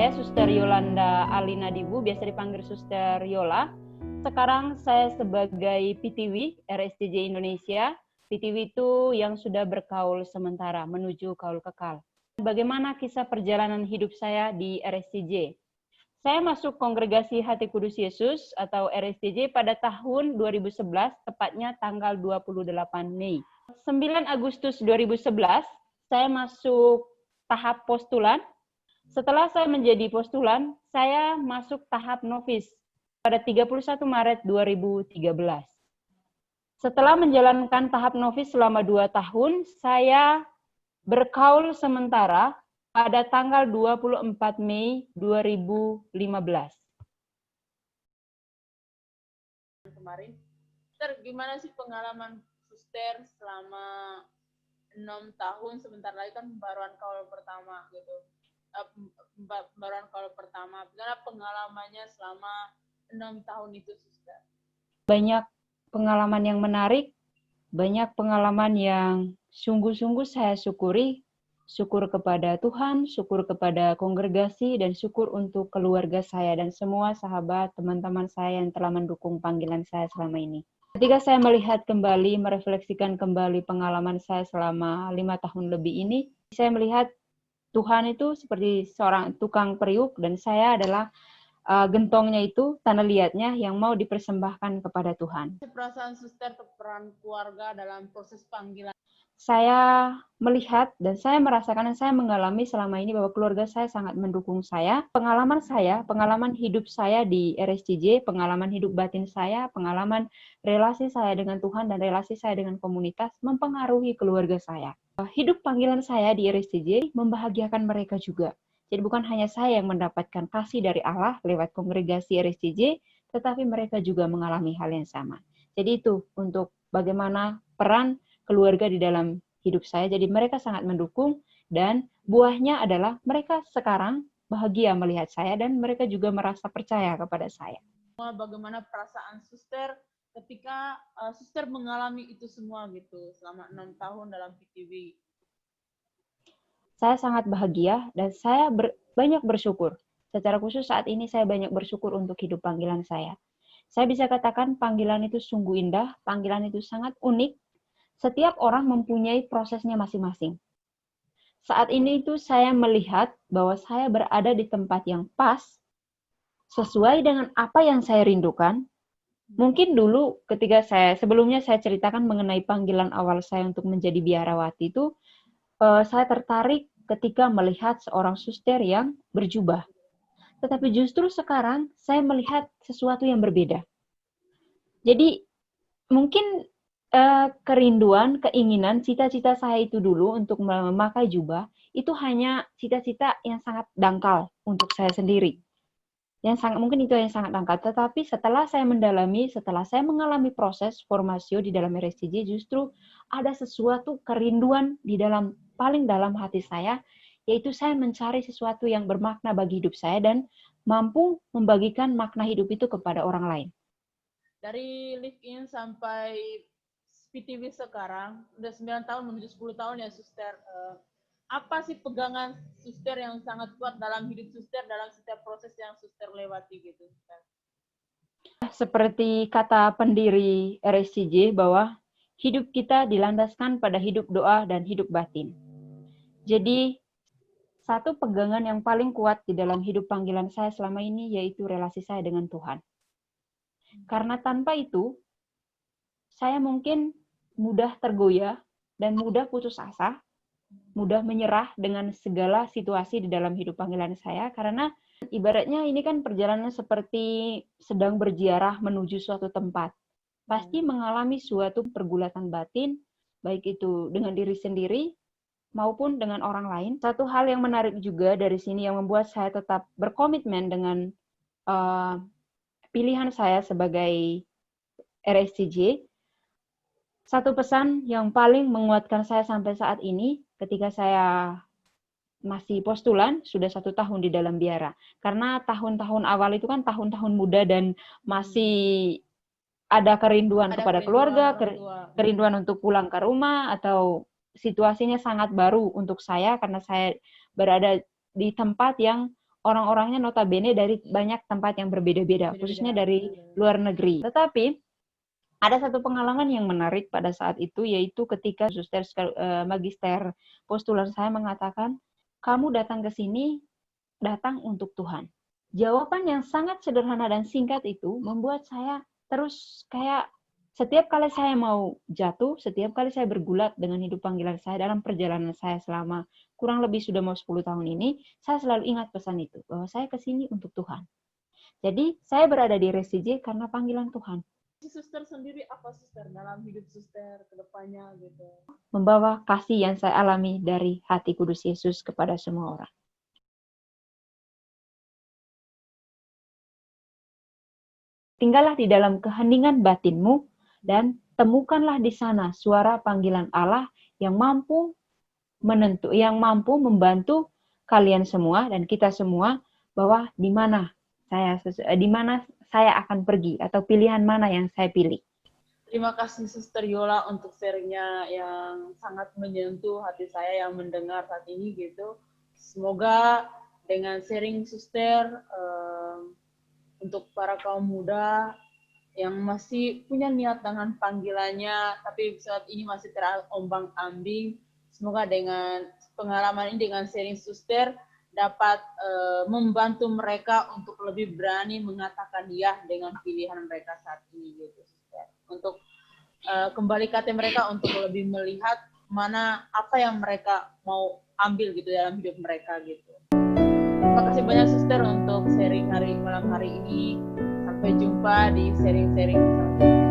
saya Suster Yolanda Alina Dibu, biasa dipanggil Suster Yola. Sekarang saya sebagai PTW RSCJ Indonesia. PTW itu yang sudah berkaul sementara menuju kaul kekal. Bagaimana kisah perjalanan hidup saya di RSCJ? Saya masuk Kongregasi Hati Kudus Yesus atau RSCJ pada tahun 2011, tepatnya tanggal 28 Mei. 9 Agustus 2011, saya masuk tahap postulan. Setelah saya menjadi postulan, saya masuk tahap novis pada 31 Maret 2013. Setelah menjalankan tahap novis selama 2 tahun, saya berkaul sementara pada tanggal 24 Mei 2015. Kemarin, Suster, gimana sih pengalaman Suster selama 6 tahun, sebentar lagi kan pembaruan kaul pertama gitu. Pembaruan kaul pertama, gimana pengalamannya selama 6 tahun itu, Suster? Banyak pengalaman yang menarik, banyak pengalaman yang sungguh-sungguh saya syukuri. Syukur kepada Tuhan, syukur kepada kongregasi, dan syukur untuk keluarga saya dan semua sahabat, teman-teman saya yang telah mendukung panggilan saya selama ini. Ketika saya melihat kembali, merefleksikan kembali pengalaman saya selama 5 tahun lebih ini, saya melihat Tuhan itu seperti seorang tukang periuk, dan saya adalah gentongnya itu, tanah liatnya yang mau dipersembahkan kepada Tuhan. Perasaan Suster peran keluarga dalam proses panggilan? Saya melihat dan saya merasakan dan saya mengalami selama ini bahwa keluarga saya sangat mendukung saya. Pengalaman hidup saya di RSCJ, pengalaman hidup batin saya, pengalaman relasi saya dengan Tuhan dan relasi saya dengan komunitas mempengaruhi keluarga saya. Hidup panggilan saya di RSCJ membahagiakan mereka juga. Jadi bukan hanya saya yang mendapatkan kasih dari Allah lewat kongregasi RSCJ, tetapi mereka juga mengalami hal yang sama. Jadi itu untuk bagaimana peran keluarga di dalam hidup saya. Jadi mereka sangat mendukung dan buahnya adalah mereka sekarang bahagia melihat saya dan mereka juga merasa percaya kepada saya. Bagaimana perasaan Suster ketika Suster mengalami itu semua gitu selama 6 tahun dalam PTW? Saya sangat bahagia dan saya banyak bersyukur. Secara khusus saat ini saya banyak bersyukur untuk hidup panggilan saya. Saya bisa katakan panggilan itu sungguh indah, panggilan itu sangat unik. Setiap orang mempunyai prosesnya masing-masing. Saat ini itu saya melihat bahwa saya berada di tempat yang pas, sesuai dengan apa yang saya rindukan. Mungkin dulu ketika sebelumnya saya ceritakan mengenai panggilan awal saya untuk menjadi biarawati itu, saya tertarik ketika melihat seorang suster yang berjubah. Tetapi justru sekarang saya melihat sesuatu yang berbeda. Jadi mungkin kerinduan, keinginan, cita-cita saya itu dulu untuk memakai jubah, itu hanya cita-cita yang sangat dangkal untuk saya sendiri. Mungkin itu yang sangat dangkal. Tetapi setelah saya mendalami, setelah saya mengalami proses formasio di dalam RSCJ, justru ada sesuatu kerinduan di paling dalam hati saya, yaitu saya mencari sesuatu yang bermakna bagi hidup saya dan mampu membagikan makna hidup itu kepada orang lain. Dari live-in sampai PTW sekarang, udah 9 tahun menuju 10 tahun ya Suster. Apa sih pegangan Suster yang sangat kuat dalam hidup Suster, dalam setiap proses yang Suster lewati gitu? Seperti kata pendiri RSCJ bahwa hidup kita dilandaskan pada hidup doa dan hidup batin. Jadi, satu pegangan yang paling kuat di dalam hidup panggilan saya selama ini yaitu relasi saya dengan Tuhan. Karena tanpa itu, saya mungkin mudah tergoyah dan mudah putus asa, mudah menyerah dengan segala situasi di dalam hidup panggilan saya, karena ibaratnya ini kan perjalanan seperti sedang berziarah menuju suatu tempat. Pasti mengalami suatu pergulatan batin, baik itu dengan diri sendiri maupun dengan orang lain. Satu hal yang menarik juga dari sini yang membuat saya tetap berkomitmen dengan pilihan saya sebagai RSCJ, satu pesan yang paling menguatkan saya sampai saat ini ketika saya masih postulan, sudah 1 tahun di dalam biara. Karena tahun-tahun awal itu kan tahun-tahun muda dan masih ada kerinduan kepada keluarga, kerinduan untuk pulang ke rumah, atau situasinya sangat baru untuk saya karena saya berada di tempat yang orang-orangnya notabene dari banyak tempat yang berbeda-beda, khususnya dari luar negeri. Tetapi ada satu pengalaman yang menarik pada saat itu, yaitu ketika suster magister postulan saya mengatakan, kamu datang ke sini, datang untuk Tuhan. Jawaban yang sangat sederhana dan singkat itu membuat saya terus kayak setiap kali saya mau jatuh, setiap kali saya bergulat dengan hidup panggilan saya dalam perjalanan saya selama kurang lebih sudah mau 10 tahun ini, saya selalu ingat pesan itu, bahwa saya ke sini untuk Tuhan. Jadi, saya berada di RSCJ karena panggilan Tuhan. Suster sendiri apa suster dalam hidup suster ke depannya gitu? Membawa kasih yang saya alami dari hati kudus Yesus kepada semua orang. Tinggallah di dalam keheningan batinmu dan temukanlah di sana suara panggilan Allah yang mampu membantu kalian semua dan kita semua bahwa di mana saya akan pergi atau pilihan mana yang saya pilih. Terima kasih Suster Yola untuk sharingnya yang sangat menyentuh hati saya yang mendengar saat ini gitu. Semoga dengan sharing Suster untuk para kaum muda yang masih punya niat dengan panggilannya, tapi saat ini masih terombang-ambing. Semoga dengan pengalaman ini, dengan sharing Suster, dapat membantu mereka untuk lebih berani mengatakan ya dengan pilihan mereka saat ini, gitu, Suster. Untuk kembali ke hati mereka untuk lebih melihat mana apa yang mereka mau ambil gitu dalam hidup mereka gitu. Terima kasih banyak Suster untuk sharing malam hari ini. Sampai jumpa di sharing-sharing selanjutnya.